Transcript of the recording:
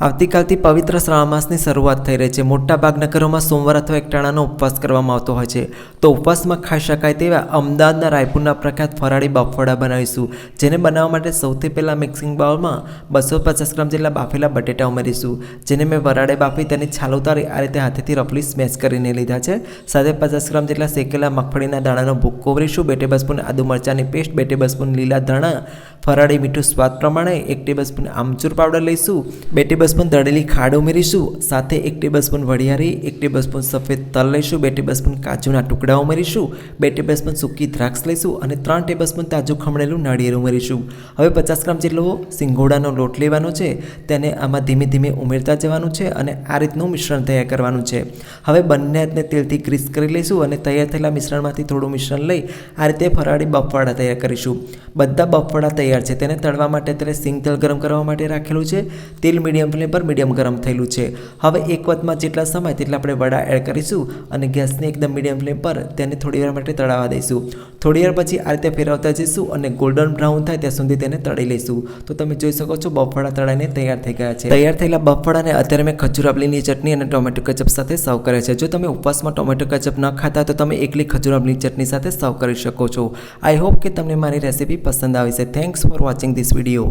આવતીકાલથી પવિત્ર શ્રાવણ માસની શરૂઆત થઈ રહી છે। મોટાભાગના ઘરોમાં સોમવાર અથવા એકટાણાનો ઉપવાસ કરવામાં આવતો હોય છે। તો ઉપવાસમાં ખાઈ શકાય તેવા અમદાવાદના રાયપુરના પ્રખ્યાત ફરાળી બફાડા બનાવીશું। જેને બનાવવા માટે સૌથી પહેલાં મિક્સિંગ બાઉલમાં 250 ગ્રામ જેટલા બાફેલા બટેટા ઉમેરીશું, જેને મેં વરાળે બાફી તેની છાલ ઉતારી આ રીતે હાથેથી રફલી સ્મેશ કરીને લીધા છે। સાથે 50 ગ્રામ જેટલા શેકેલા મગફળીના દાણાનો ભૂક્કો ઉમેરીશું, 2 ટેબલસ્પૂન આદુ મરચાંની પેસ્ટ, 2 ટેબલસ્પૂન લીલા ધાણા, ફરાળી મીઠું સ્વાદ પ્રમાણે, 1 ટેબલસ્પૂન આમચૂર પાવડર લઈશું, 2 ટેબલસ્પૂન તળેલી ખાંડ ઉમેરીશું, સાથે 1 ટેબલસ્પૂન વરિયાળી, 1 ટેબલસ્પૂન સફેદ તલ લઈશું, 2 ટેબલસ્પૂન કાજુના ટુકડા ઉમેરીશું, 2 ટેબલસ્પૂન સૂકી દ્રાક્ષ લઈશું અને 3 ટેબલસ્પૂન તાજું ખમણેલું નાળિયેર ઉમેરીશું। હવે 50 ગ્રામ જેટલો સિંગોડાનો લોટ લેવાનો છે, તેને આમાં ધીમે ધીમે ઉમેરતા જવાનું છે અને આ રીતનું મિશ્રણ તૈયાર કરવાનું છે। હવે બંને હાથને તેલથી ગ્રીસ કરી લઈશું અને તૈયાર થયેલા મિશ્રણમાંથી થોડું મિશ્રણ લઈ આ રીતે ફરાળી બફાડા તૈયાર કરીશું। બધા બફાડા તૈયાર છે, તેને તળવા માટે ત્યારે સિંગ તેલ ગરમ કરવા માટે રાખેલું છે। તેલ મીડિયમ ફ્લેમ પર મીડિયમ ગરમ થયેલું છે। હવે એક વખતમાં જેટલા સમય તેટલા આપણે વડા એડ કરીશું અને ગેસને એકદમ મીડિયમ ફ્લેમ પર તેને થોડી વાર માટે તળાવવા દઈશું। થોડી વાર પછી આ રીતે ફેરવતા જઈશું અને ગોલ્ડન બ્રાઉન થાય ત્યાં સુધી તેને તળી લઈશું। તો તમે જોઈ શકો છો બફાડા તળાઈને તૈયાર થઈ ગયા છે। તૈયાર થયેલા બફાડાને અત્યારે મેં ખજૂર આંબલીની ચટણી અને ટોમેટો કેચઅપ સાથે સર્વ કરે છે। જો તમે ઉપવાસમાં ટોમેટો કેચઅપ ન ખાતા તો તમે એકલી ખજૂર આંબલીની ચટણી સાથે સર્વ કરી શકો છો। આઈ હોપ કે તમને મારી રેસીપી પસંદ આવી છે। Thanks for watching this video.